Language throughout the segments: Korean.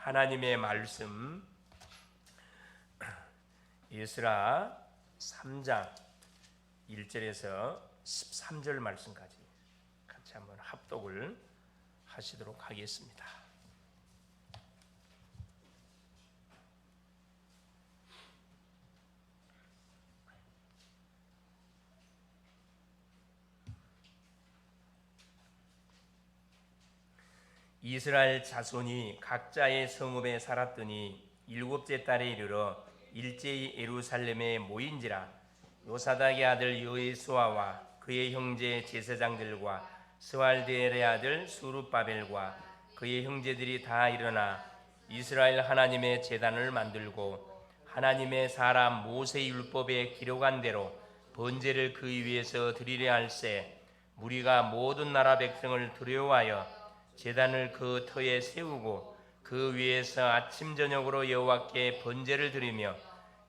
하나님의 말씀 에스라 3장 1절에서 13절 말씀까지 같이 한번 합독을 하시도록 하겠습니다. 이스라엘 자손이 각자의 성읍에 살았더니 일곱째 달에 이르러 일제히 예루살렘에 모인지라. 요사닥의 아들 여호수아와 그의 형제 제사장들과 스왈디엘의 아들 수룹바벨과 그의 형제들이 다 일어나 이스라엘 하나님의 제단을 만들고 하나님의 사람 모세의 율법에 기록한 대로 번제를 그 위에서 드리려 할세. 무리가 모든 나라 백성을 두려워하여 제단을 그 터에 세우고 그 위에서 아침 저녁으로 여호와께 번제를 드리며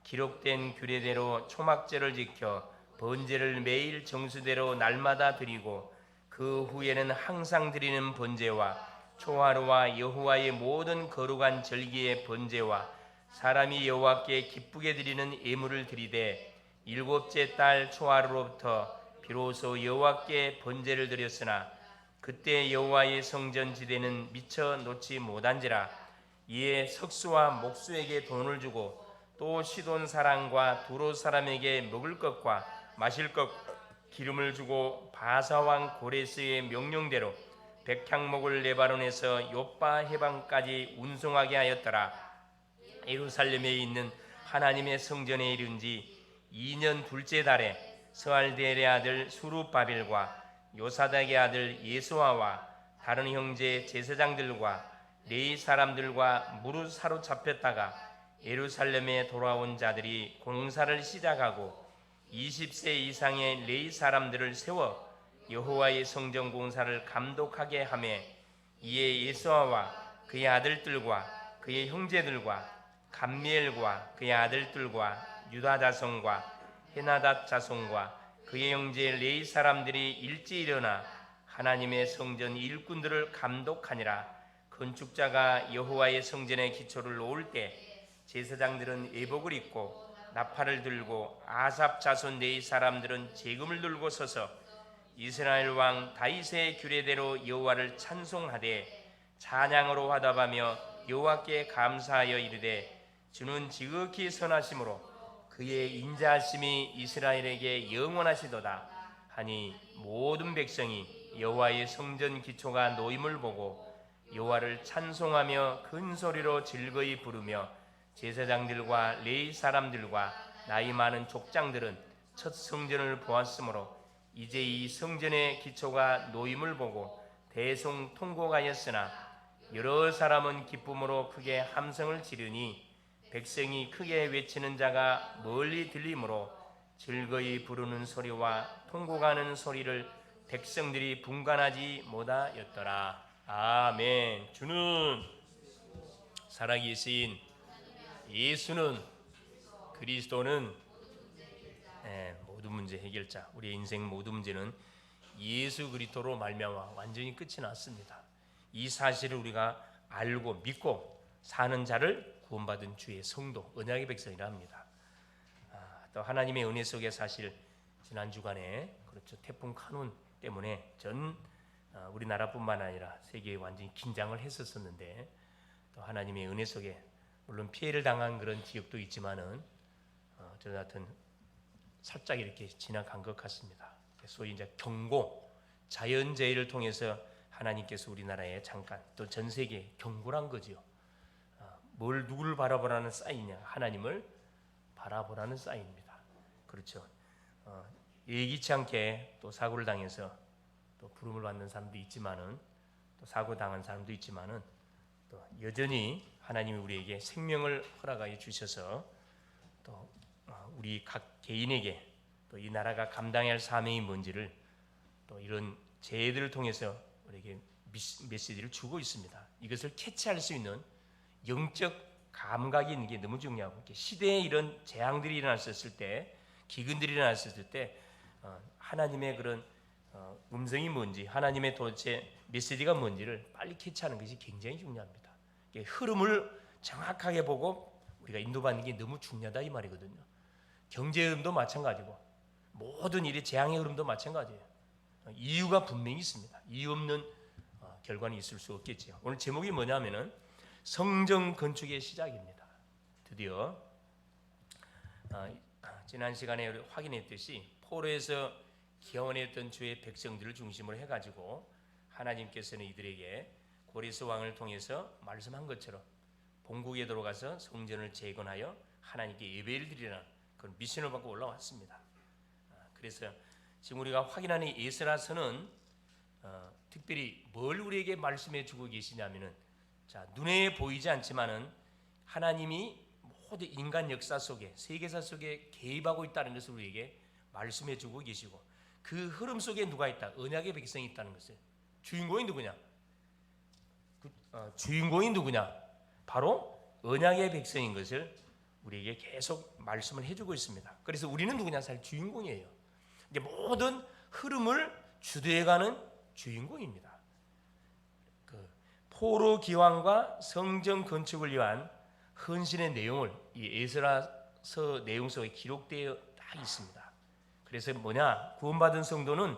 기록된 규례대로 초막절을 지켜 번제를 매일 정수대로 날마다 드리고 그 후에는 항상 드리는 번제와 초하루와 여호와의 모든 거룩한 절기의 번제와 사람이 여호와께 기쁘게 드리는 예물을 드리되 일곱째 달 초하루로부터 비로소 여호와께 번제를 드렸으나 그때 여호와의 성전 지대는 미처 놓지 못한지라. 이에 석수와 목수에게 돈을 주고 또 시돈 사람과 두로 사람에게 먹을 것과 마실 것 기름을 주고 바사 왕 고레스의 명령대로 백향목을 레바논에서 요빠 해방까지 운송하게 하였더라. 예루살렘에 있는 하나님의 성전에 이른지 2년 둘째 달에 스알디엘의 아들 수룹바벨과 요사닥의 아들 예수아와 다른 형제 제사장들과 레위 사람들과 무릇 사로잡혔다가 예루살렘에 돌아온 자들이 공사를 시작하고 20세 이상의 레위 사람들을 세워 여호와의 성전 공사를 감독하게 하며 이에 예수아와 그의 아들들과 그의 형제들과 감미엘과 그의 아들들과 유다 자손과 헤나닷 자손과 그의 형제 레위 사람들이 일찍 일어나 하나님의 성전 일꾼들을 감독하니라. 건축자가 여호와의 성전의 기초를 놓을 때 제사장들은 예복을 입고 나팔을 들고 아삽 자손 레위 사람들은 제금을 들고 서서 이스라엘 왕 다윗의 규례대로 여호와를 찬송하되 찬양으로 화답하며 여호와께 감사하여 이르되 주는 지극히 선하심으로 그의 인자하심이 이스라엘에게 영원하시도다 하니 모든 백성이 여호와의 성전 기초가 놓임을 보고 여호와를 찬송하며 큰 소리로 즐거이 부르며 제사장들과 레위 사람들과 나이 많은 족장들은 첫 성전을 보았으므로 이제 이 성전의 기초가 놓임을 보고 대성통곡하였으나 여러 사람은 기쁨으로 크게 함성을 지르니 백성이 크게 외치는 자가 멀리 들리므로 즐거이 부르는 소리와 통곡하는 소리를 백성들이 분간하지 못하였더라. 아멘. 주는 살아계신 예수는 그리스도는 모든 문제 해결자. 우리의 인생 모든 문제는 예수 그리스도로 말미암아 완전히 끝이 났습니다. 이 사실을 우리가 알고 믿고 사는 자를 구원받은 주의 성도, 언약의 백성이라 합니다. 또 하나님의 은혜 속에 사실 지난 주간에 그렇죠, 태풍 카눈 때문에 전 우리나라뿐만 아니라 세계에 완전히 긴장을 했었는데 또 하나님의 은혜 속에 물론 피해를 당한 그런 지역도 있지만은 저 같은 살짝 이렇게 지나간 것 같습니다. 소위 이제 경고, 자연재해를 통해서 하나님께서 우리나라에 잠깐 또 전 세계에 경고란 거지요. 뭘 누구를 바라보라는 사인이냐? 하나님을 바라보라는 사인입니다. 그렇죠. 예기치 않게 또 사고를 당해서 또 부름을 받는 사람도 있지만은 또 사고 당한 사람도 있지만은 또 여전히 하나님이 우리에게 생명을 허락하여 주셔서 또 우리 각 개인에게 또 이 나라가 감당해야 할 사명이 뭔지를 또 이런 재해들을 통해서 우리에게 메시지를 주고 있습니다. 이것을 캐치할 수 있는 영적 감각이 있는 게 너무 중요하고 시대에 이런 재앙들이 일어났었을 때 기근들이 일어났었을 때 하나님의 그런 음성이 뭔지 하나님의 도대체 메시지가 뭔지를 빨리 캐치하는 것이 굉장히 중요합니다. 흐름을 정확하게 보고 우리가 인도받는 게 너무 중요하다 이 말이거든요. 경제 흐름도 마찬가지고 모든 일의 재앙의 흐름도 마찬가지예요. 이유가 분명히 있습니다. 이유 없는 결과는 있을 수 없겠죠. 오늘 제목이 뭐냐면은 성전 건축의 시작입니다. 드디어 지난 시간에 확인했듯이 포로에서 기원했던 주의 백성들을 중심으로 해가지고 하나님께서는 이들에게 고레스 왕을 통해서 말씀한 것처럼 본국에 들어가서 성전을 재건하여 하나님께 예배를 드리라는 그런 미션을 받고 올라왔습니다. 그래서 지금 우리가 확인하는 에스라서는 특별히 뭘 우리에게 말씀해 주고 계시냐면은 눈에 보이지 않지만은 하나님이 모든 인간 역사 속에 세계사 속에 개입하고 있다는 것을 우리에게 말씀해 주고 계시고 그 흐름 속에 누가 있다? 언약의 백성이 있다는 것을. 주인공이 누구냐? 주인공이 누구냐? 바로 언약의 백성인 것을 우리에게 계속 말씀을 해주고 있습니다. 그래서 우리는 누구냐? 사실 주인공이에요. 이제 모든 흐름을 주도해가는 주인공입니다. 포로 기환과 성전 건축을 위한 헌신의 내용을 이 에스라서 내용 속에 기록되어 딱 있습니다. 그래서 뭐냐? 구원받은 성도는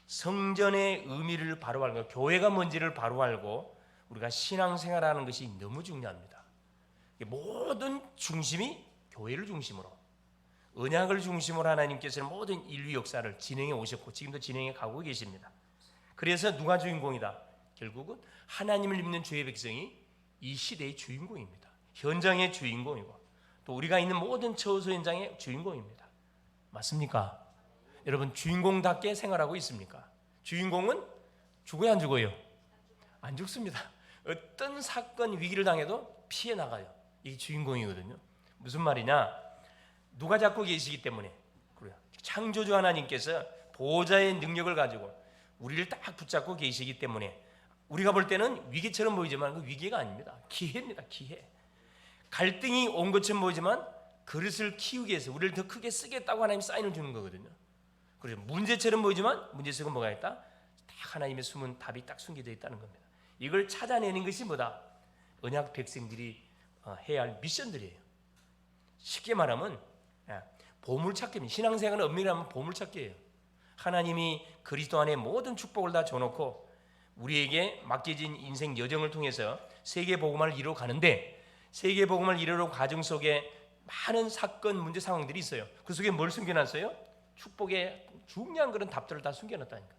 성전의 의미를 바로 알고 교회가 뭔지를 바로 알고 우리가 신앙생활하는 것이 너무 중요합니다. 모든 중심이 교회를 중심으로 언약을 중심으로 하나님께서는 모든 인류 역사를 진행해 오셨고 지금도 진행해 가고 계십니다. 그래서 누가 주인공이다? 결국은 하나님을 믿는 주의 백성이 이 시대의 주인공입니다. 현장의 주인공이고 또 우리가 있는 모든 처소 현장의 주인공입니다. 맞습니까? 여러분 주인공답게 생활하고 있습니까? 주인공은 죽어요 안 죽어요? 안 죽습니다. 어떤 사건 위기를 당해도 피해 나가요. 이게 주인공이거든요. 무슨 말이냐? 누가 잡고 계시기 때문에 그래요. 창조주 하나님께서 보호자의 능력을 가지고 우리를 딱 붙잡고 계시기 때문에 우리가 볼 때는 위기처럼 보이지만 그 위기가 아닙니다. 기회입니다. 기회. 갈등이 온 것처럼 보이지만 그릇을 키우기 위해서 우리를 더 크게 쓰겠다고 하나님 사인을 주는 거거든요. 그래서 문제처럼 보이지만 문제 속에 뭐가 있다? 딱 하나님의 숨은 답이 딱 숨겨져 있다는 겁니다. 이걸 찾아내는 것이 뭐다? 언약 백성들이 해야 할 미션들이에요. 쉽게 말하면 보물찾기입니다. 신앙생활은 엄밀히 하면 보물찾기예요. 하나님이 그리스도 안에 모든 축복을 다 줘놓고 우리에게 맡겨진 인생 여정을 통해서 세계복음을 이루어 가는데 세계복음을 이루는 과정 속에 많은 사건, 문제 상황들이 있어요. 그 속에 뭘 숨겨놨어요? 축복의 중요한 그런 답들을 다 숨겨놨다니까.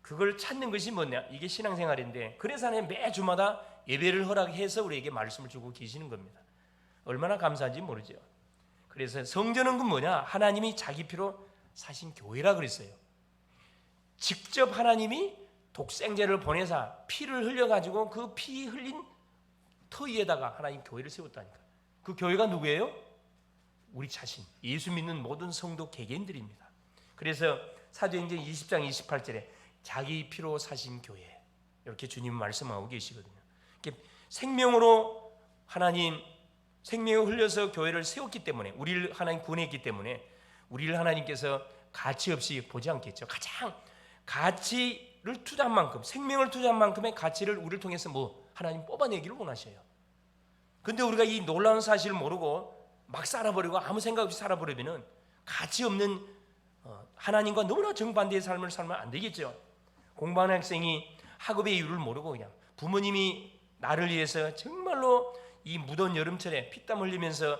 그걸 찾는 것이 뭐냐? 이게 신앙생활인데 그래서 하나님 매주마다 예배를 허락해서 우리에게 말씀을 주고 계시는 겁니다. 얼마나 감사한지 모르죠. 그래서 성전은 그 뭐냐? 하나님이 자기 피로 사신 교회라 그랬어요. 직접 하나님이 독생자를 보내사 피를 흘려가지고 그 피 흘린 터 위에다가 하나님 교회를 세웠다니까. 그 교회가 누구예요? 우리 자신, 예수 믿는 모든 성도 개개인들입니다. 그래서 사도행전 20장 28절에 자기 피로 사신 교회 이렇게 주님 말씀하고 계시거든요. 생명으로 하나님 생명을 흘려서 교회를 세웠기 때문에 우리를 하나님 구원했기 때문에 우리를 하나님께서 가치 없이 보지 않겠죠. 가장 가치를 투자한 만큼 생명을 투자한 만큼의 가치를 우리를 통해서 하나님 뽑아내기를 원하셔요. 근데 우리가 이 놀라운 사실을 모르고 막 살아버리고 아무 생각 없이 살아버리면 가치 없는 하나님과 너무나 정반대의 삶을 살면 안 되겠죠. 공부하는 학생이 학업의 이유를 모르고 그냥 부모님이 나를 위해서 정말로 이 무더운 여름철에 피땀 흘리면서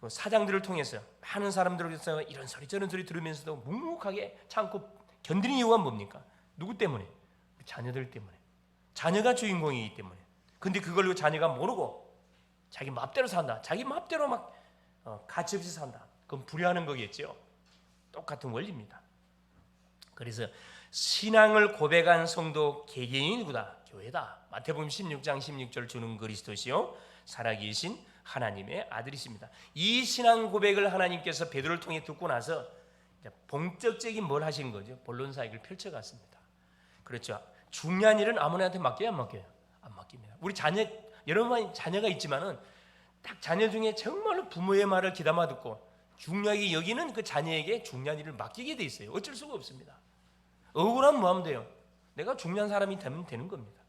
사장들을 통해서 많은 사람들에서 이런 소리 저런 소리 들으면서도 묵묵하게 참고 견디는 이유가 뭡니까? 누구 때문에? 자녀들 때문에. 자녀가 주인공이기 때문에. 근데 그걸 자녀가 모르고 자기 맘대로 산다. 자기 맘대로 막 가치 없이 산다. 그건 불효하는 거겠죠. 똑같은 원리입니다. 그래서 신앙을 고백한 성도 개개인이 누구다? 교회다. 마태복음 16장 16절 주는 그리스도시요 살아계신 하나님의 아들이십니다. 이 신앙 고백을 하나님께서 베드로를 통해 듣고 나서 본격적인 뭘 하신 거죠? 본론사역을 펼쳐갔습니다. 그렇죠. 중요한 일은 아무나한테 맡겨요, 안 맡겨요? 안 맡깁니다. 우리 자녀, 여러분 자녀가 있지만은 딱 자녀 중에 정말로 부모의 말을 귀담아 듣고 중요하게 여기는 그 자녀에게 중요한 일을 맡기게 돼 있어요. 어쩔 수가 없습니다. 억울하면 뭐 하면 돼요? 내가 중요한 사람이 되면 되는 겁니다.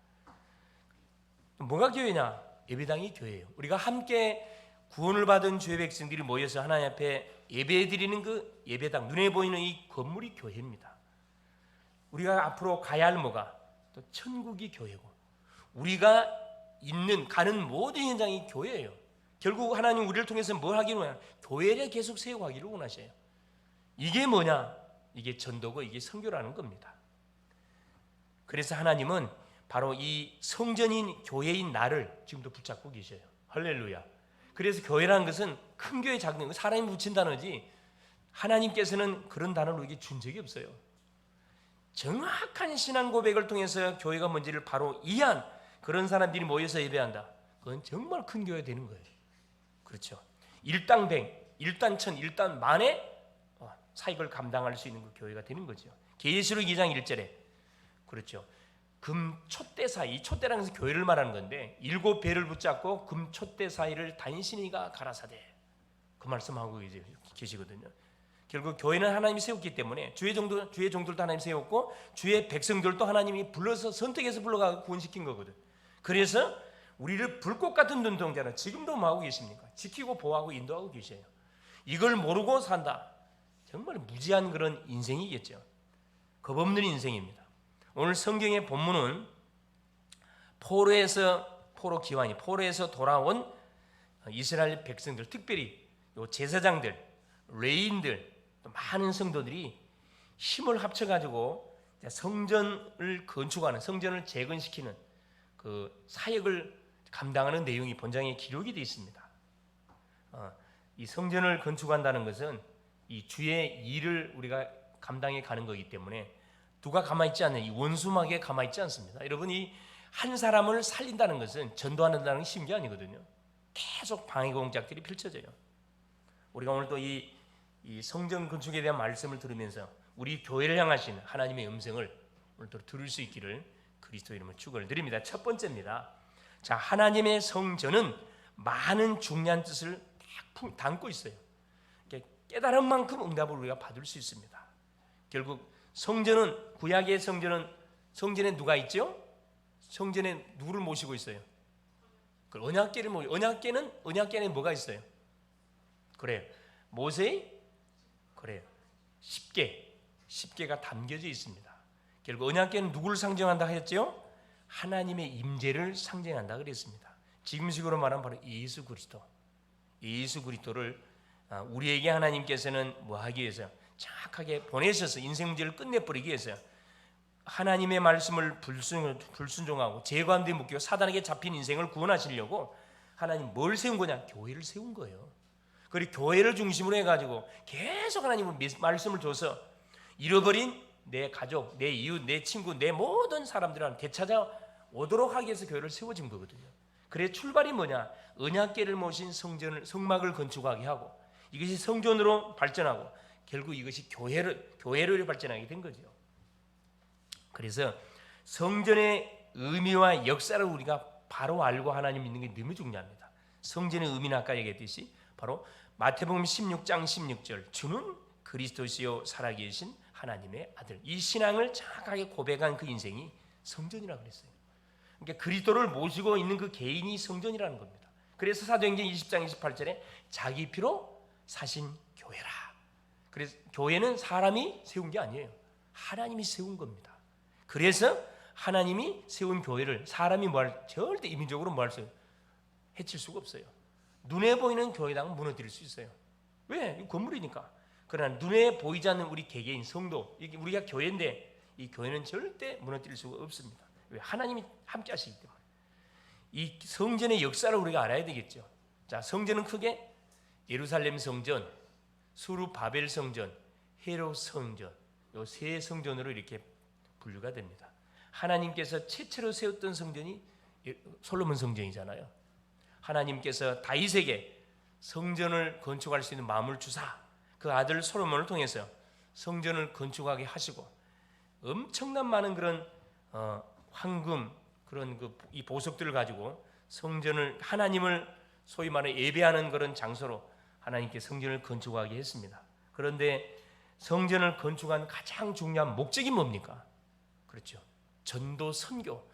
뭐가 교회냐? 예배당이 교회예요. 우리가 함께 구원을 받은 주의 백성들이 모여서 하나님 앞에 예배드리는 그 예배당, 눈에 보이는 이 건물이 교회입니다. 우리가 앞으로 가야 할 뭐가? 또 천국이 교회고, 우리가 가는 모든 현장이 교회예요. 결국 하나님 우리를 통해서 뭘 하기를 원하냐? 교회를 계속 세워가기를 원하셔요. 이게 뭐냐? 이게 전도고 이게 선교라는 겁니다. 그래서 하나님은 바로 이 성전인 교회인 나를 지금도 붙잡고 계셔요. 할렐루야. 그래서 교회라는 것은 큰 교회, 작은 교회, 사람이 붙인 단어지 하나님께서는 그런 단어를 우리에게 준 적이 없어요. 정확한 신앙 고백을 통해서 교회가 뭔지를 바로 이해한 그런 사람들이 모여서 예배한다. 그건 정말 큰 교회 되는 거예요. 그렇죠. 일당백, 일단천, 일단만의 사역을 감당할 수 있는 그 교회가 되는 거죠. 계시록 2장 1절에 그렇죠. 금 촛대 사이, 촛대라는 것은 교회를 말하는 건데 7배를 붙잡고 금 촛대 사이를 단신이가 가라사대, 그 말씀하고 계시거든요. 결국 교회는 하나님이 세웠기 때문에 주의 종들도 하나님 세웠고 주의 백성들도 하나님이 불러서 선택해서 불러가 구원시킨 거거든. 그래서 우리를 불꽃 같은 눈동자는 지금도 뭐 하고 계십니까? 지키고 보호하고 인도하고 계셔요. 이걸 모르고 산다. 정말 무지한 그런 인생이겠죠. 겁없는 인생입니다. 오늘 성경의 본문은 포로에서 돌아온 이스라엘 백성들, 특별히 요 제사장들, 레위인들, 또 많은 성도들이 힘을 합쳐가지고 성전을 건축하는, 성전을 재건시키는 그 사역을 감당하는 내용이 본장에 기록이 되어 있습니다. 이 성전을 건축한다는 것은 이 주의 일을 우리가 감당해 가는 거기 때문에 누가 가만히 있지 않는, 이 원수막에 가만히 있지 않습니다. 여러분이 한 사람을 살린다는 것은 전도한다는 게 쉬운 게 아니거든요. 계속 방해 공작들이 펼쳐져요. 우리가 오늘 또 이 성전 건축에 대한 말씀을 들으면서 우리 교회를 향하신 하나님의 음성을 오늘도 들을 수 있기를 그리스도 이름으로 축원을 드립니다. 첫 번째입니다. 자, 하나님의 성전은 많은 중요한 뜻을 담고 있어요. 깨달은 만큼 응답을 우리가 받을 수 있습니다. 결국 성전은, 구약의 성전에 누가 있죠? 성전에 누구를 모시고 있어요? 그 언약궤를 모시고, 언약궤는 뭐가 있어요? 그래요. 모세의, 그래요. 10개가 담겨져 있습니다. 결국 언약궤는 누구를 상징한다 하였죠? 하나님의 임재를 상징한다 그랬습니다. 지금식으로 말하면 바로 예수 그리스도를 우리에게 하나님께서는 뭐 하기 위해서 정확하게 보내셔서 인생 문제를 끝내버리기 위해서 하나님의 말씀을 불순종하고 죄관되에 묶이고 사단에게 잡힌 인생을 구원하시려고 하나님 뭘 세운 거냐? 교회를 세운 거예요. 그리고 교회를 중심으로 해가지고 계속 하나님은 말씀을 줘서 잃어버린 내 가족, 내 이웃, 내 친구, 내 모든 사람들한테 되찾아오도록 하기 위해서 교회를 세워진 거거든요. 그래 출발이 뭐냐? 언약궤를 모신 성막을 건축하게 하고 이것이 성전으로 발전하고 결국 이것이 교회로 발전하게 된 거죠. 그래서 성전의 의미와 역사를 우리가 바로 알고 하나님 믿는 게 너무 중요합니다. 성전의 의미는 아까 얘기했듯이 바로 마태복음 16장 16절 주는 그리스도시요 살아계신 하나님의 아들, 이 신앙을 정확하게 고백한 그 인생이 성전이라고 그랬어요. 그러니까 그리스도를 모시고 있는 그 개인이 성전이라는 겁니다. 그래서 사도행전 20장 28절에 자기 피로 사신 교회라. 그래서 교회는 사람이 세운 게 아니에요. 하나님이 세운 겁니다. 그래서 하나님이 세운 교회를 사람이 절대 인위적으로 해칠 수가 없어요. 눈에 보이는 교회당은 무너뜨릴 수 있어요. 왜? 건물이니까. 그러나 눈에 보이지 않는 우리 개개인 성도, 우리가 교회인데 이 교회는 절대 무너뜨릴 수가 없습니다. 왜? 하나님이 함께 하시기 때문에. 이 성전의 역사를 우리가 알아야 되겠죠. 자, 성전은 크게 예루살렘 성전, 수르바벨 성전, 헤롯 성전, 이 세 성전으로 이렇게 분류가 됩니다. 하나님께서 최초로 세웠던 성전이 솔로몬 성전이잖아요. 하나님께서 다윗에게 성전을 건축할 수 있는 마음을 주사 그 아들 솔로몬을 통해서 성전을 건축하게 하시고 엄청난 많은 그런 황금 그런 이 보석들을 가지고 성전을 하나님을 소위 말해 예배하는 그런 장소로 하나님께 성전을 건축하게 했습니다. 그런데 성전을 건축한 가장 중요한 목적이 뭡니까? 그렇죠. 전도 선교.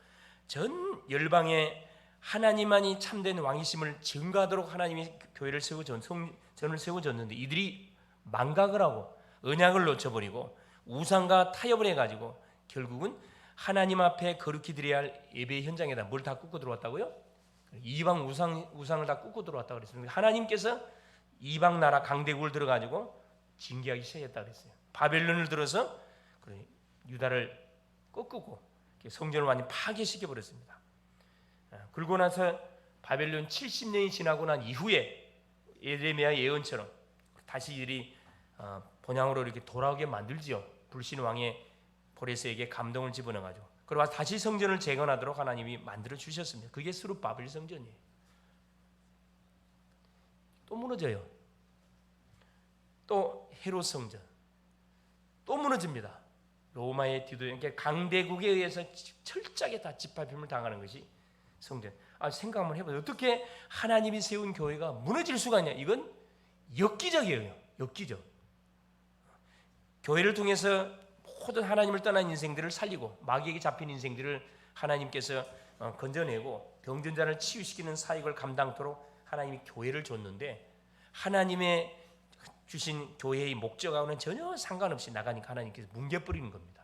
전 열방에 하나님만이 참된 왕이심을 증거하도록 하나님이 교회를 전을 세워줬는데 이들이 망각을 하고 언약을 놓쳐버리고 우상과 타협을 해가지고 결국은 하나님 앞에 거룩히 드려야 할 예배 현장에다 뭘 다 굽고 들어왔다고요? 이방 우상을 다 굽고 들어왔다고 그랬어요. 하나님께서 이방 나라 강대국을 들어가지고 징계하기 시작했다 그랬어요. 바벨론을 들어서 유다를 꺾고 성전을 완전히 파괴시켜 버렸습니다. 그러고 나서 바벨론 70년이 지나고 난 이후에 예레미야 예언처럼 다시 이들이 본향으로 이렇게 돌아오게 만들지요. 불신 왕의 고레스에게 감동을 집어넣어가지고 그러고 다시 성전을 재건하도록 하나님이 만들어 주셨습니다. 그게 스룹바벨 성전이에요. 또 무너져요. 또 헤롯 성전 또 무너집니다. 로마의 디도에 강대국에 의해서 철저하게 다 짓밟힘을 당하는 것이 성전. 생각 한번 해보세요. 어떻게 하나님이 세운 교회가 무너질 수가 있냐? 이건 엽기적이에요. 엽기적. 교회를 통해서 모든 하나님을 떠난 인생들을 살리고 마귀에게 잡힌 인생들을 하나님께서 건져내고 병든 자를 치유시키는 사역을 감당토록 하나님이 교회를 줬는데 하나님의 주신 교회의 목적하고는 전혀 상관없이 나가니까 하나님께서 뭉개버리는 겁니다.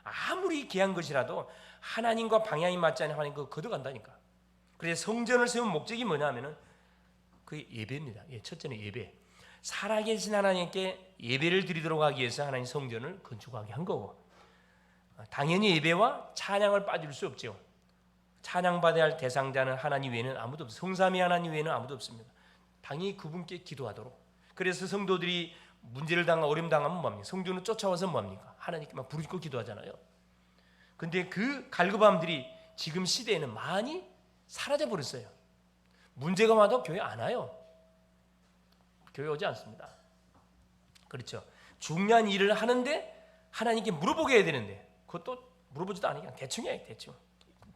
아무리 귀한 것이라도 하나님과 방향이 맞지 않으면 하나님 그거 걷어간다니까. 그래서 성전을 세운 목적이 뭐냐면은 그게 예배입니다. 첫째는 예배. 살아계신 하나님께 예배를 드리도록 하기 위해서 하나님 성전을 건축하게 한 거고, 당연히 예배와 찬양을 빠질 수 없죠. 찬양받아야 할 대상자는 하나님 외에는 아무도 없습니다. 성삼위 하나님 외에는 아무도 없습니다. 당연히 그분께 기도하도록. 그래서 성도들이 문제를 당하고 어려움 당하면 뭐합니까? 성전을 쫓아와서 뭐합니까? 하나님께만 부르짖고 기도하잖아요. 근데 그 갈급함들이 지금 시대에는 많이 사라져 버렸어요. 문제가 와도 교회 안 와요. 교회 오지 않습니다. 그렇죠. 중요한 일을 하는데 하나님께 물어보게 해야 되는데 그것도 물어보지도 않으니까 그냥 대충 해. 대충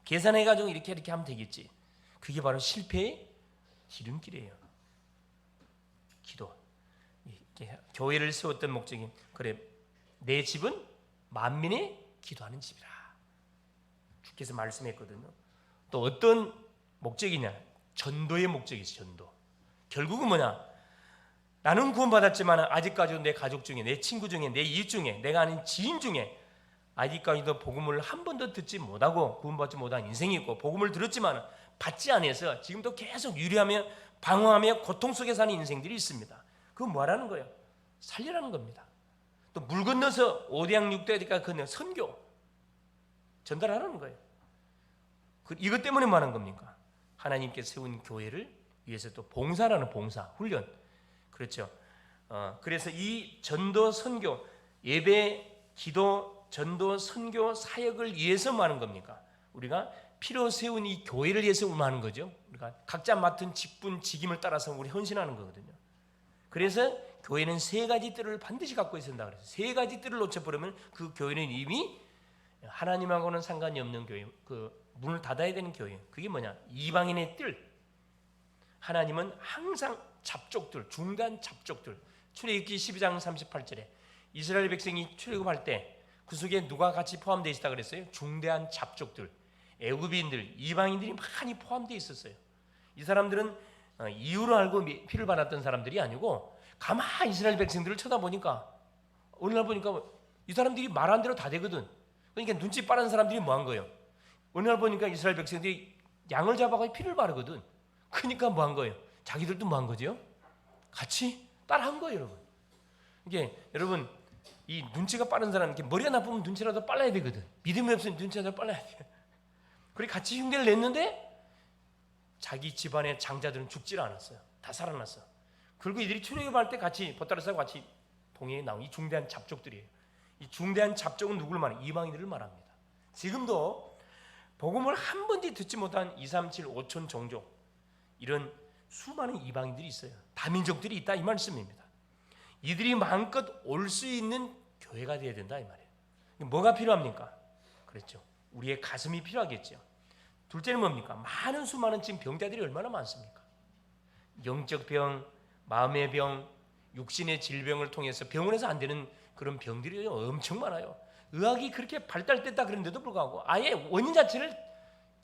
계산해가지고 이렇게 하면 되겠지. 그게 바로 실패의 지름길이에요. 기도. 교회를 세웠던 목적이 그래, 내 집은 만민이 기도하는 집이라 주께서 말씀했거든요. 또 어떤 목적이냐? 전도의 목적이죠. 전도. 결국은 뭐냐? 나는 구원받았지만 아직까지도 내 가족 중에, 내 친구 중에, 내 이웃 중에, 내가 아는 지인 중에 아직까지도 복음을 한 번도 듣지 못하고 구원받지 못한 인생이 있고, 복음을 들었지만 받지 않아서 지금도 계속 유리하며 방황하며 고통 속에 사는 인생들이 있습니다. 그건 뭐라는 거예요? 살리라는 겁니다. 또 물 건너서 5대양 6대니까 그냥 선교 전달하라는 거예요. 이것 때문에 뭐 하는 겁니까? 하나님께서 세운 교회를 위해서 또 봉사라는 봉사, 훈련. 그렇죠. 그래서 이 전도 선교, 예배, 기도, 전도, 선교 사역을 위해서 뭐 하는 겁니까? 우리가 필요 세운 이 교회를 위해서 뭐 하는 거죠? 우리가 각자 맡은 직분, 직임을 따라서 우리 헌신하는 거거든요. 그래서 교회는 세 가지 뜰을 반드시 갖고 있어야 된다 그래서 세 가지 뜰을 놓쳐버리면 그 교회는 이미 하나님하고는 상관이 없는 교회, 그 문을 닫아야 되는 교회. 그게 뭐냐? 이방인의 뜰. 하나님은 항상 잡족들, 중단 잡족들. 출애굽기 12장 38절에 이스라엘 백성이 출애굽할 때 그 속에 누가 같이 포함되어 있다 그랬어요? 중대한 잡족들, 애굽인들, 이방인들이 많이 포함되어 있었어요. 이 사람들은 이유를 알고 피를 받았던 사람들이 아니고 가만히 이스라엘 백성들을 쳐다보니까 어느 날 보니까 이 사람들이 말한 대로 다 되거든. 그러니까 눈치 빠른 사람들이 뭐 한 거예요? 어느 날 보니까 이스라엘 백성들이 양을 잡아가지고 피를 바르거든. 그러니까 뭐 한 거예요? 자기들도 뭐 한 거죠? 같이 따라한 거예요, 여러분. 이게 여러분 이 눈치가 빠른 사람, 이렇게 머리가 나쁘면 눈치라도 빨라야 되거든. 믿음이 없으면 눈치라도 빨라야 돼. 그래 같이 흉내를 냈는데 자기 집안의 장자들은 죽질 않았어요. 다 살아났어. 그리고 이들이 출애굽할 때 같이 보따리싸고 같이 동행에 나온 이 중대한 잡족들이에요. 이 중대한 잡족은 누구를 말해요? 이방인들을 말합니다. 지금도 복음을 한 번도 듣지 못한 2, 3, 7, 5천 종족, 이런 수많은 이방인들이 있어요. 다민족들이 있다 이 말씀입니다. 이들이 마음껏 올 수 있는 교회가 되어야 된다 이 말이에요. 뭐가 필요합니까? 그렇죠. 우리의 가슴이 필요하겠죠. 둘째는 뭡니까? 많은 수많은 지금 병자들이 얼마나 많습니까? 영적 병, 마음의 병, 육신의 질병을 통해서 병원에서 안 되는 그런 병들이 엄청 많아요. 의학이 그렇게 발달됐다 그런데도 불구하고 아예 원인 자체를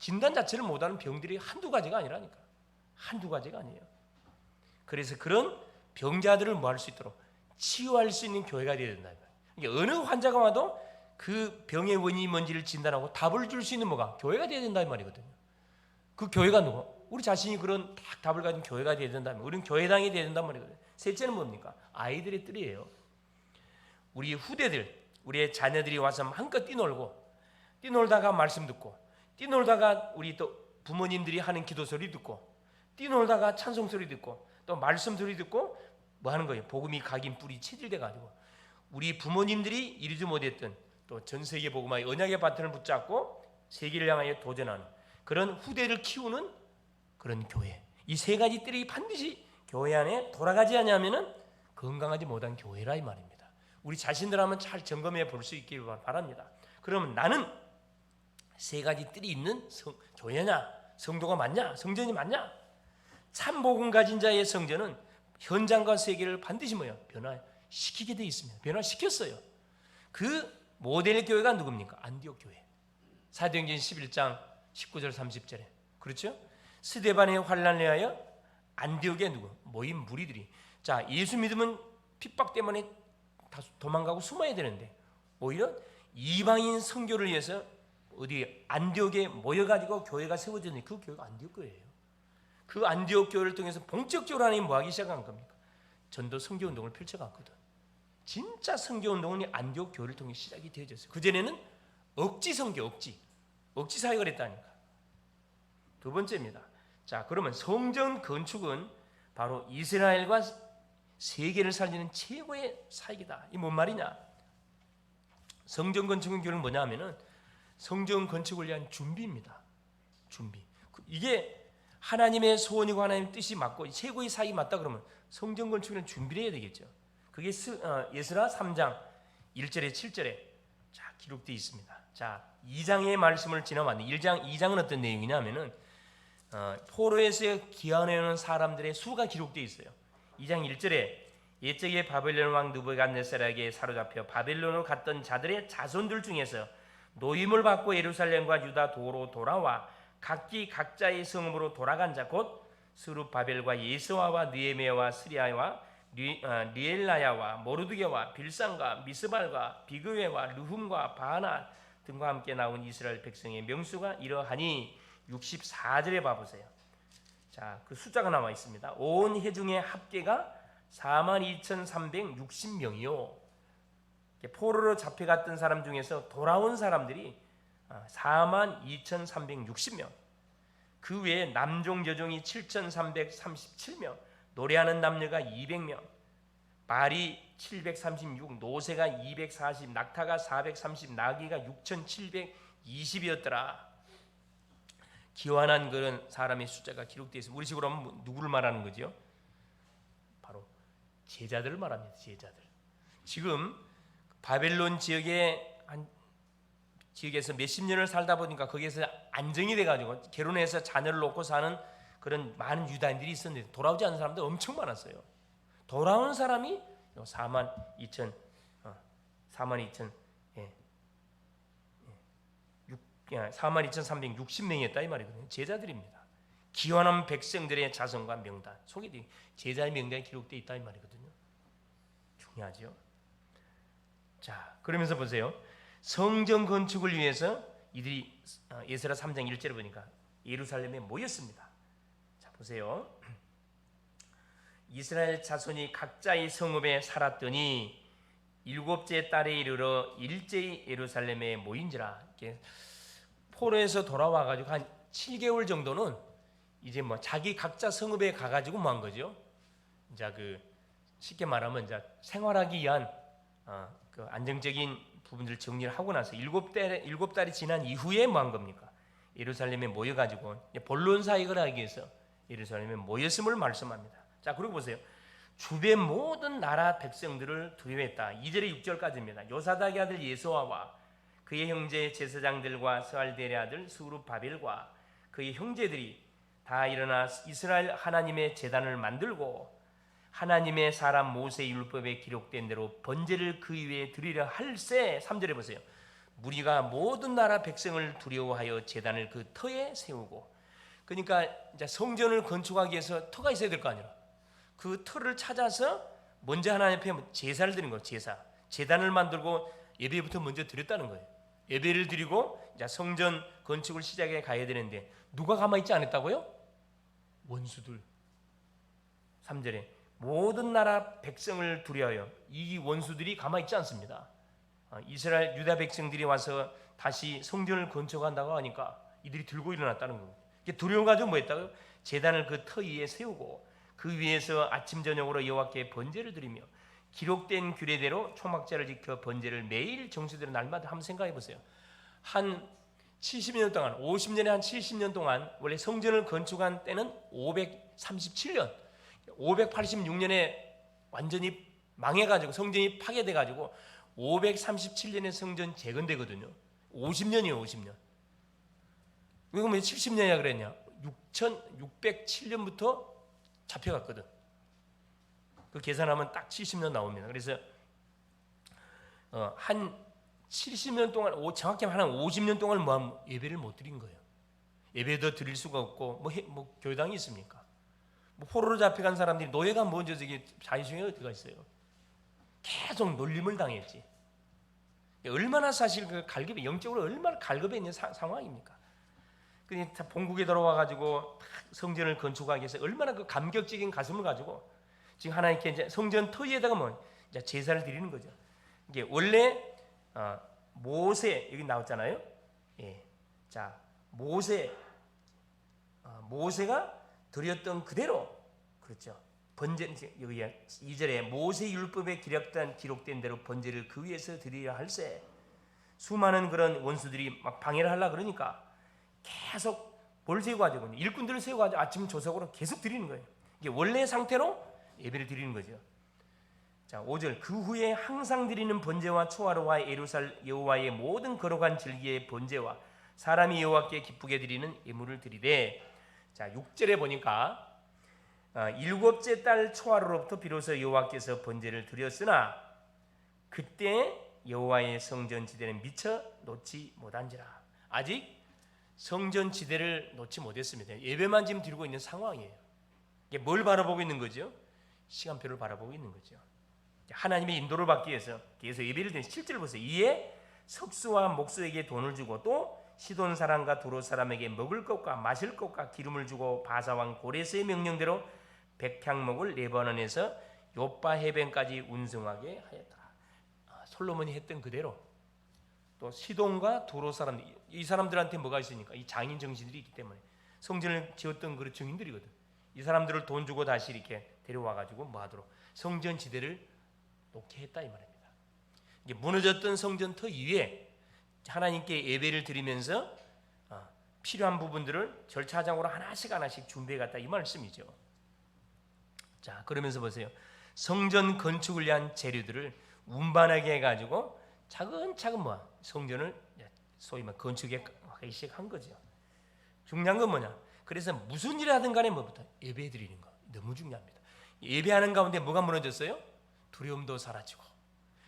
진단 자체를 못하는 병들이 한두 가지가 아니라니까. 한두 가지가 아니에요. 그래서 그런 병자들을 뭐 할 수 있도록 치유할 수 있는 교회가 되어야 된다. 그러니까 어느 환자가 와도 그 병의 원인이 뭔지를 진단하고 답을 줄 수 있는 뭐가 교회가 되어야 된다 이 말이거든요. 그 교회가 누구? 우리 자신이 그런 딱 답을 가진 교회가 되어야 된다면 우리는 교회당이 되어야 된단 말이거든요. 셋째는 뭡니까? 아이들의 뜰이에요. 우리 후대들, 우리의 자녀들이 와서 한껏 뛰놀다가 말씀 듣고, 뛰놀다가 우리 또 부모님들이 하는 기도 소리 듣고, 뛰놀다가 찬송 소리 듣고, 또 말씀 소리 듣고 뭐 하는 거예요? 복음이 각인 뿌리 체질돼 가지고 우리 부모님들이 이루지 못했던 또 전 세계 복음화의 언약의 바톤을 붙잡고 세계를 향하여 도전하는 그런 후대를 키우는 그런 교회. 이 세 가지 뜰이 반드시 교회 안에 돌아가지 않으면은 건강하지 못한 교회라 이 말입니다. 우리 자신들 한번 잘 점검해 볼 수 있기를 바랍니다. 그러면 나는 세 가지 뜰이 있는 교회냐, 성도가 맞냐, 성전이 맞냐? 참 복음 가진 자의 성전은 현장과 세계를 반드시 변화시키게 돼 있습니다. 변화시켰어요. 그 모델 교회가 누굽니까? 안디옥 교회. 사도행전 11장 19절 30절에 그렇죠? 스데반의 환난을 위하여 안디옥에 모인 무리들이, 자, 예수 믿으면 핍박 때문에 다 도망가고 숨어야 되는데 오히려 이방인 선교를 위해서 어디 안디옥에 모여가지고 교회가 세워졌는데 그 교회가 안디옥 교회예요. 그 안디옥 교회를 통해서 본격적으로 하나님 뭐 하기 시작한 겁니까? 전도 선교 운동을 펼쳐갔거든. 진짜 선교 운동은 안디옥 교회를 통해 시작이 되어졌어요. 그전에는 억지 선교, 억지 사역을 했다니까. 두 번째입니다. 자, 그러면 성전 건축은 바로 이스라엘과 세계를 살리는 최고의 사역이다. 이 뭔 말이냐? 성전 건축은 결국 뭐냐 하면은 성전 건축을 위한 준비입니다. 준비. 이게 하나님의 소원이고 하나님의 뜻이 맞고 최고의 사역이 맞다 그러면 성전 건축에는 준비를 해야 되겠죠. 그게 예스라 3장 1절에 7절에 자, 기록되어 있습니다. 자, 2장의 말씀을 지나왔는데 2장은 어떤 내용이냐면은 포로에서 기환해오는 사람들의 수가 기록되어 있어요. 2장 1절에 옛적에 바벨론 왕 느부갓네살에게 사로잡혀 바벨론으로 갔던 자들의 자손들 중에서 노임을 받고 예루살렘과 유다 도로 돌아와 각기 각자의 성읍으로 돌아간 자 곧 스룹바벨과 예스와와 느헤미야와 스리야와 리엘나야와 모르드게와 빌산과 미스발과 비그웨와 르훔과 바나 등과 함께 나온 이스라엘 백성의 명수가 이러하니 64절에 봐보세요. 자, 그 숫자가 나와 있습니다. 온 회중의 합계가 42,360명이요. 포로로 잡혀갔던 사람 중에서 돌아온 사람들이 42,360명. 그 외에 남종 여종이 7,337명, 노래하는 남녀가 200명, 말이 736, 노새가 240, 낙타가 430, 나귀가 6,720이었더라. 기환한 그런 사람의 숫자가 기록되어 있습니다. 우리 식으로 하면 누구를 말하는 거죠? 바로 제자들을 말합니다. 제자들. 지금 바벨론 지역에서 몇십 년을 살다 보니까 거기에서 안정이 돼가지고 결혼해서 자녀를 놓고 사는 그런 많은 유다인들이 있었는데 돌아오지 않은 사람들 엄청 많았어요. 돌아온 사람이 42,360명이었다 이 말이거든요. 제자들입니다. 기원한 백성들의 자손과 명단, 속에 제자의 명단이 기록되어 있다 이 말이거든요. 중요하죠. 자, 그러면서 보세요. 성전 건축을 위해서 이들이 예스라 3장 1절에 보니까 예루살렘에 모였습니다. 자, 보세요. 이스라엘 자손이 각자의 성읍에 살았더니 일곱째 달에 이르러 일제히 예루살렘에 모인지라. 이렇게 포로에서 돌아와 가지고 한 7개월 정도는 이제 뭐 자기 각자 성읍에 가 가지고 뭐 한 거죠? 이제 쉽게 말하면 이제 생활하기 위한 그 안정적인 부분들을 정리를 하고 나서 일곱 달이 지난 이후에 뭐 한 겁니까? 예루살렘에 모여가지고 본론 사역을 하기 위해서 예루살렘에 모였음을 말씀합니다. 자, 그리고 보세요. 주변 모든 나라 백성들을 두려워했다. 2절에 6절까지입니다. 요사닥의 아들 예수아와 그의 형제 제사장들과 스알델의 아들 스룹바벨과 그의 형제들이 다 일어나 이스라엘 하나님의 제단을 만들고 하나님의 사람 모세의 율법에 기록된 대로 번제를 그 위에 드리려 할세. 3절에 보세요. 무리가 모든 나라 백성을 두려워하여 제단을 그 터에 세우고, 그러니까 이제 성전을 건축하기 위해서 터가 있어야 될 거 아니라 그 터를 찾아서 먼저 하나님 앞에 제사를 드리는 거예요. 제단을 만들고 예배부터 먼저 드렸다는 거예요. 예배를 드리고 이제 성전 건축을 시작해 가야 되는데 누가 가만히 있지 않았다고요? 원수들. 3절에 모든 나라 백성을 두려워하여, 이 원수들이 가만히 있지 않습니다. 이스라엘 유다 백성들이 와서 다시 성전을 건축한다고 하니까 이들이 들고 일어났다는 거예요. 두려워가지고 뭐 했다고요? 제단을 그 터 위에 세우고 그 위에서 아침 저녁으로 여호와께 번제를 드리며 기록된 규례대로 초막제를 지켜 번제를 매일 정수대로 날마다 한번 생각해 보세요. 한 70년 동안, 50년에 한 70년 동안, 원래 성전을 건축한 때는 537년, 586년에 완전히 망해가지고 성전이 파괴돼가지고 537년에 성전 재건되거든요. 50년이에요, 50년. 왜 그러면 70년이야 그랬냐? 6607년부터 잡혀갔거든. 그 계산하면 딱 70년 나옵니다. 그래서 한 70년 동안, 정확히 한 50년 동안 예배를 못 드린 거예요. 예배도 드릴 수가 없고 뭐 교당이 있습니까? 뭐 포로로 잡혀간 사람들이, 노예가 먼저 저기 자유중에 어디가 있어요? 계속 놀림을 당했지. 얼마나 사실 그 갈급해, 영적으로 얼마나 갈급해 있는 상황입니까? 그러니까 본국에 돌아와가지고 성전을 건축하기 위해서 얼마나 그 감격적인 가슴을 가지고 지금 하나님께 이제 성전 터 위에다가 이제 제사를 드리는 거죠. 이게 원래 모세, 여기 나왔잖아요. 예, 자 모세가 드렸던 그대로, 그렇죠. 번제, 여기 2절에 모세 율법에 기록된 대로 번제를 그 위에서 드리려 할세. 수많은 그런 원수들이 막 방해를 하려 그러니까 계속 뭘 세워가지고, 일꾼들을 세워가지고 아침 조석으로 계속 드리는 거예요. 이게 원래 상태로 예배를 드리는 거죠. 자, 5절, 그 후에 항상 드리는 번제와 초하루와 여호와의 모든 거룩한 절기의 번제와 사람이 여호와께 기쁘게 드리는 예물을 드리되, 자 6절에 보니까 일곱째 달 초하루로부터 비로소 여호와께서 번제를 드렸으나 그때 여호와의 성전 지대는 미처 놓지 못한지라. 아직 성전 지대를 놓지 못했습니다. 예배만 지금 드리고 있는 상황이에요. 이게 뭘 바라보고 있는 거죠? 시간표를 바라보고 있는 거죠. 하나님의 인도를 받기 위해서 계속 예배를 드리는, 실제로 보세요. 이에 석수와 목수에게 돈을 주고 또 시돈 사람과 두로 사람에게 먹을 것과 마실 것과 기름을 주고 바사왕 고레스의 명령대로 백향목을 레바논에서 요빠 해변까지 운송하게 하였다. 솔로몬이 했던 그대로 또 시돈과 두로 사람, 이 사람들한테 뭐가 있으니까 이 장인 정신들이 있기 때문에 성전을 지었던 그 증인들이거든. 이 사람들을 돈 주고 다시 이렇게 데려와가지고 뭐 하도록 성전 지대를 놓게 했다 이 말입니다. 이게 무너졌던 성전 터 위에 하나님께 예배를 드리면서 필요한 부분들을 절차적으로 하나씩 준비해갔다 이 말씀이죠. 자, 그러면서 보세요. 성전 건축을 위한 재료들을 운반하게 해가지고 차근차근 성전을 소위 건축하기 시작한 거죠. 중요한 건 뭐냐? 그래서 무슨 일을 하든 간에 뭐부터 예배 드리는 거 너무 중요합니다. 예배하는 가운데 뭐가 무너졌어요? 두려움도 사라지고,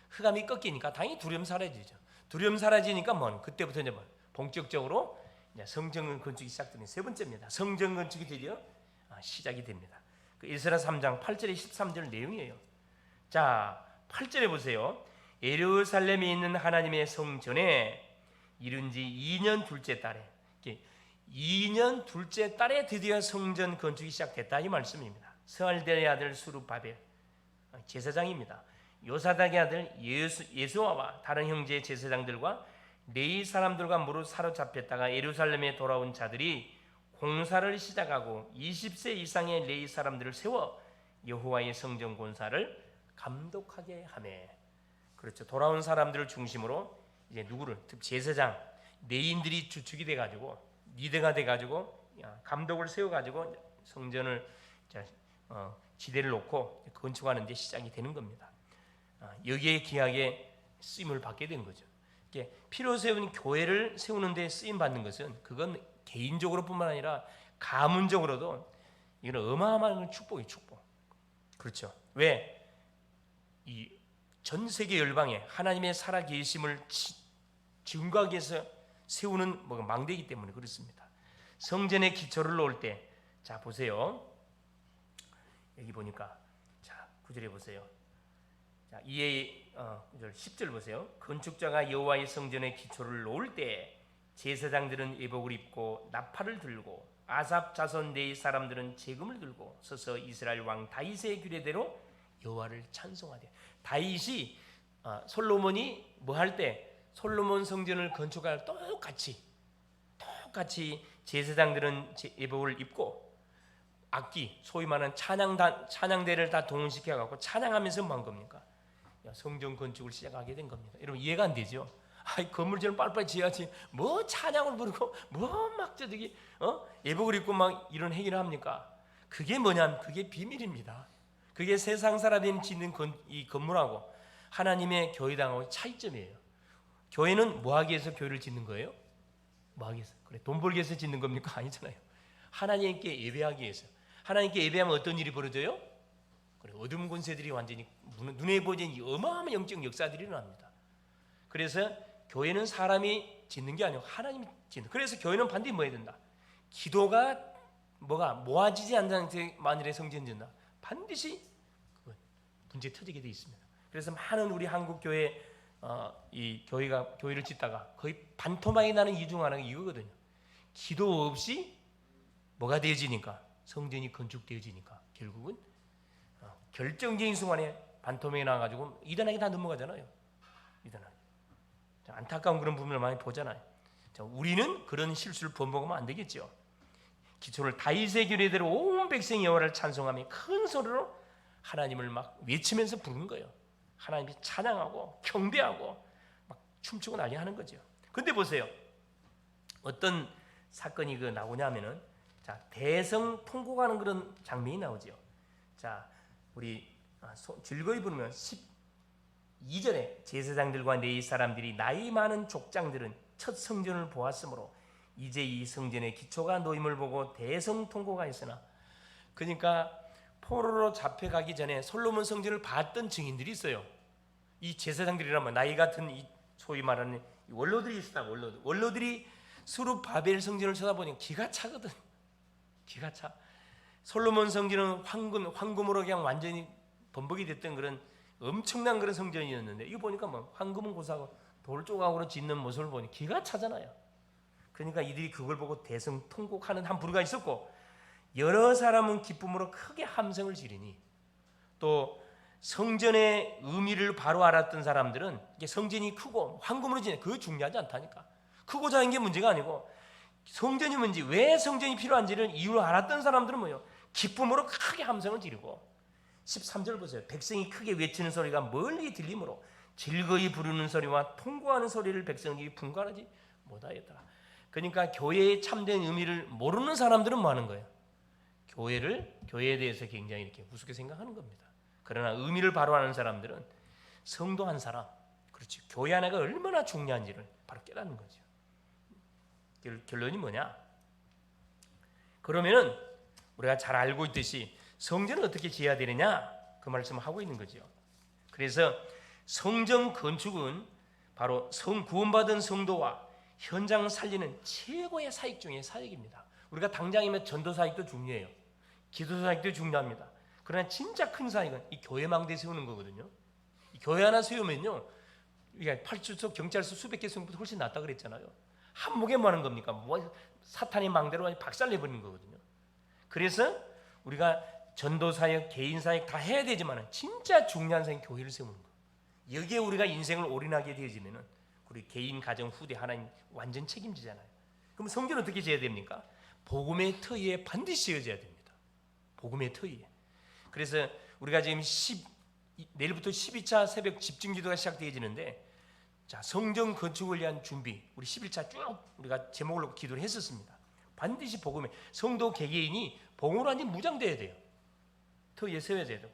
흑암이 꺾이니까 당연히 두려움 사라지죠. 두려움 사라지니까 그때부터 이제 본격적으로 이제 성전 건축이 시작되는 세 번째입니다. 성전 건축이 드디어 시작이 됩니다. 그 에스라 3장 8절에 13절 내용이에요. 자, 8절에 보세요. 예루살렘에 있는 하나님의 성전에 이른 지 2년 둘째 달에, 2년 둘째 달에 드디어 성전 건축이 시작됐다 이 말씀입니다. 스알델의 아들 수룹바벨 제사장입니다. 요사닥의 아들 예수아와 다른 형제 제사장들과 레위 사람들과 무릇 사로잡혔다가 예루살렘에 돌아온 자들이 공사를 시작하고 20세 이상의 레위 사람들을 세워 여호와의 성전 공사를 감독하게 하매. 그렇죠. 돌아온 사람들을 중심으로 이제 누구를, 제사장, 레위인들이 주축이 돼가지고 리더가 돼가지고 감독을 세워가지고 성전을 지대를 놓고 건축하는 데 시작이 되는 겁니다. 여기에 귀하게 쓰임을 받게 된 거죠. 피로 세운 교회를 세우는 데 쓰임 받는 것은 그건 개인적으로뿐만 아니라 가문적으로도 이건 어마어마한 축복이에요. 축복. 그렇죠. 왜? 이 전 세계 열방에 하나님의 살아계심을 증거하기 위해서 세우는 망대이기 때문에 그렇습니다. 성전의 기초를 놓을 때, 자 보세요. 여기 보니까 자 9절에 보세요. 자 이에 10절 보세요. 건축자가 여호와의 성전의 기초를 놓을 때 제사장들은 예복을 입고 나팔을 들고 아삽 자손 네 사람들은 재금을 들고 서서 이스라엘 왕 다윗의 규례대로 여호와를 찬송하되. 다윗이 솔로몬이 뭐 할 때 솔로몬 성전을 건축할 똑같이 제사장들은 예복을 입고 악기 소위 말하는 찬양대를 다 동원시켜 갖고 찬양하면서 뭐 한 겁니까? 성전 건축을 시작하게 된 겁니다. 여러분 이해가 안 되죠? 건물 좀 빨리빨리 지어야지 뭐 찬양을 부르고 뭐 막 저기 예복을 입고 막 이런 행위를 합니까? 그게 뭐냐면 그게 비밀입니다. 그게 세상 사람이 짓는 이 건물하고 하나님의 교회당하고 차이점이에요. 교회는 뭐 하기 위해서 교회를 짓는 거예요? 뭐 하기 위해서? 그래 돈 벌기 위해서 짓는 겁니까? 아니잖아요. 하나님께 예배하기 위해서. 하나님께 예배하면 어떤 일이 벌어져요? 그래 어둠 권세들이 완전히 눈에 보이는 어마어마한 영적 역사들이 일어납니다. 그래서 교회는 사람이 짓는 게 아니고 하나님이 짓는. 그래서 교회는 반드시 뭐 해야 된다? 기도가 모아지지 않는 만일에 성전 짓는다. 반드시 문제 터지게 돼 있습니다. 그래서 많은 우리 한국 교회 이 교회를 짓다가 거의 반토막이 나는 이유 중 하나가 이거거든요. 기도 없이 뭐가 되어지니까 성전이 건축되어지니까 결국은 결정적인 순간에 반토막이 나가지고 이단에게 다 넘어가잖아요. 이단에게. 안타까운 그런 부분을 많이 보잖아요. 자, 우리는 그런 실수를 번복하면 안 되겠죠. 기초를 다윗의 규례대로 온 백성이 여호와를 찬송하며 큰 소리로 하나님을 막 외치면서 부르는 거예요. 하나님이 찬양하고 경배하고 막 춤추고 난리하는 거죠. 근데 보세요. 어떤 사건이 나오냐면은 자 대성 통곡하는 그런 장면이 나오죠. 자 우리 즐거이 부르면 12절에 제사장들과 네 사람들이 나이 많은 족장들은 첫 성전을 보았으므로 이제 이 성전의 기초가 놓임을 보고 대성 통곡하였으나. 그러니까 포로로 잡혀가기 전에 솔로몬 성전을 봤던 증인들이 있어요. 이 제사장들이라면 나이 같은 이 소위 말하는 원로들이 있다. 원로들이 스룹바벨 성전을 쳐다보니 기가 차거든. 기가 차. 솔로몬 성전은 황금으로 그냥 완전히 범벅이 됐던 그런 엄청난 그런 성전이었는데 이거 보니까 황금은 고사하고 돌 조각으로 짓는 모습을 보니 기가 차잖아요. 그러니까 이들이 그걸 보고 대성 통곡하는 한 부류가 있었고 여러 사람은 기쁨으로 크게 함성을 지르니 또 성전의 의미를 바로 알았던 사람들은 이게 성전이 크고 황금으로 짓는 그거 중요하지 않다니까. 크고 작은 게 문제가 아니고 성전이 뭔지 왜 성전이 필요한지를 이유를 알았던 사람들은 뭐예요? 기쁨으로 크게 함성을 지르고 13절 보세요. 백성이 크게 외치는 소리가 멀리 들리므로 즐거이 부르는 소리와 통곡하는 소리를 백성이 분간하지 못하였더라. 그러니까 교회의 참된 의미를 모르는 사람들은 뭐 하는 거예요? 교회에 대해서 굉장히 이렇게 우습게 생각하는 겁니다. 그러나 의미를 바로 아는 사람들은 성도 한 사람, 그렇지, 교회 하나가 얼마나 중요한지를 바로 깨닫는 거죠. 결론이 뭐냐? 그러면은 우리가 잘 알고 있듯이 성전을 어떻게 지어야 되느냐? 그 말씀을 하고 있는 거죠. 그래서 성전 건축은 바로 구원받은 성도와 현장 살리는 최고의 사역 중의 사역입니다. 우리가 당장이면 전도 사역도 중요해요. 기도 사역도 중요합니다. 그러나 진짜 큰 사역은 이 교회 망대 세우는 거거든요. 이 교회 하나 세우면요, 이게 파출소, 경찰서 수백 개 세우는 것보다 훨씬 낫다 그랬잖아요. 한 목에 뭐 하는 겁니까? 사탄의 망대로 박살내버리는 거거든요. 그래서 우리가 전도 사역, 개인 사역 다 해야 되지만 진짜 중요한 사역은 교회를 세우는 거. 여기에 우리가 인생을 올인하게 되어지면은 우리 개인, 가정, 후대 하나님 완전 책임지잖아요. 그럼 성전 어떻게 지어야 됩니까? 복음의 터 위에 반드시 지어져야 됩니다. 복음의 터 위에. 그래서 우리가 지금 내일부터 12차 새벽 집중기도가 시작되어지는데, 자, 성전 건축을 위한 준비, 우리 11차 쭉 우리가 제목을 놓고 기도를 했었습니다. 반드시 복음에 성도 개개인이 복음으로 완전 무장돼야 돼요. 터 위에 세워야 돼요.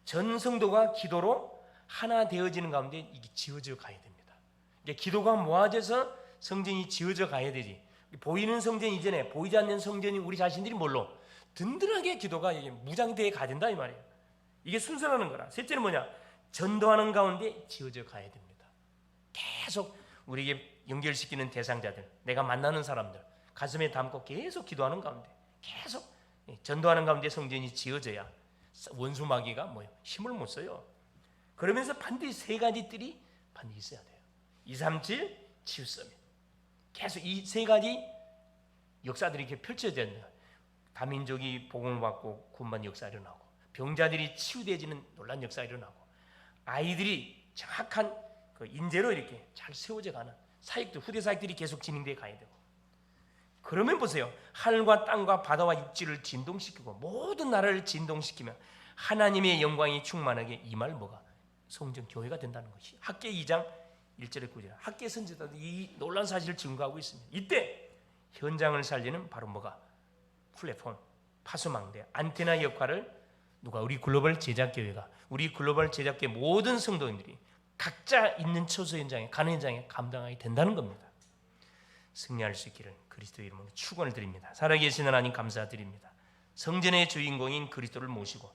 전 성도가 기도로 하나 되어지는 가운데 이게 지어져 가야 됩니다. 이게 기도가 모아져서 성전이 지어져 가야 되지. 보이는 성전 이전에 보이지 않는 성전이 우리 자신들이 뭘로 든든하게 기도가 무장되어 가야 된다 이 말이에요. 이게 순서라는 거라. 셋째는 뭐냐? 전도하는 가운데 지어져 가야 됩니다. 계속 우리에게 연결시키는 대상자들, 내가 만나는 사람들 가슴에 담고 계속 기도하는 가운데, 계속 전도하는 가운데 성전이 지어져야 원수 마귀가 뭐요? 힘을 못 써요. 그러면서 반드시 세 가지 뜰이 반드시 있어야 돼요. 237 치유서밋. 계속 이 세 가지 역사들이 이렇게 펼쳐져야 돼요. 다민족이 복음을 받고 구원받는 역사가 일어나고, 병자들이 치유되어지는 놀라운 역사가 일어나고, 아이들이 정확한 그 인재로 이렇게 잘 세워져 가는 사역들, 후대 사역들이 계속 진행되어 가야 되고, 그러면 보세요. 하늘과 땅과 바다와 육지를 진동시키고 모든 나라를 진동시키며 하나님의 영광이 충만하게 임할 뭐가? 성전 교회가 된다는 것이 학계 2장 1절에 9절 학계 선지자도 이 놀라운 사실을 증거하고 있습니다. 이때 현장을 살리는 바로 뭐가? 플랫폼, 파수망대, 안테나 역할을 누가? 우리 글로벌 제작교회가, 우리 글로벌 제작교회 모든 성도인들이 각자 있는 처소 현장에, 가는 현장에 감당하게 된다는 겁니다. 승리할 수 있기를 그리스도 이름으로 축원을 드립니다. 살아계신 하나님 감사드립니다. 성전의 주인공인 그리스도를 모시고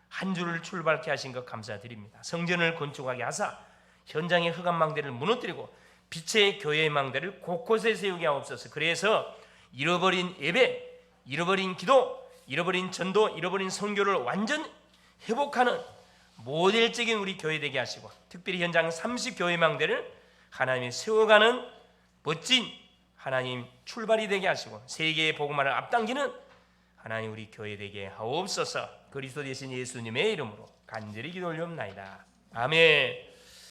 한 주를 출발케 하신 것 감사드립니다. 성전을 건축하게 하사 현장의 흑암 망대를 무너뜨리고 빛의 교회의 망대를 곳곳에 세우게 하옵소서. 그래서 잃어버린 예배, 잃어버린 기도, 잃어버린 전도, 잃어버린 선교를 완전 회복하는 모델적인 우리 교회 되게 하시고, 특별히 현장 30교회 망대를 하나님이 세워가는 멋진 하나님 출발이 되게 하시고, 세계의 복음화를 앞당기는 하나님 우리 교회 되게 하옵소서. 그리스도 되신 예수님의 이름으로 간절히 기도 올리옵나이다. 아멘.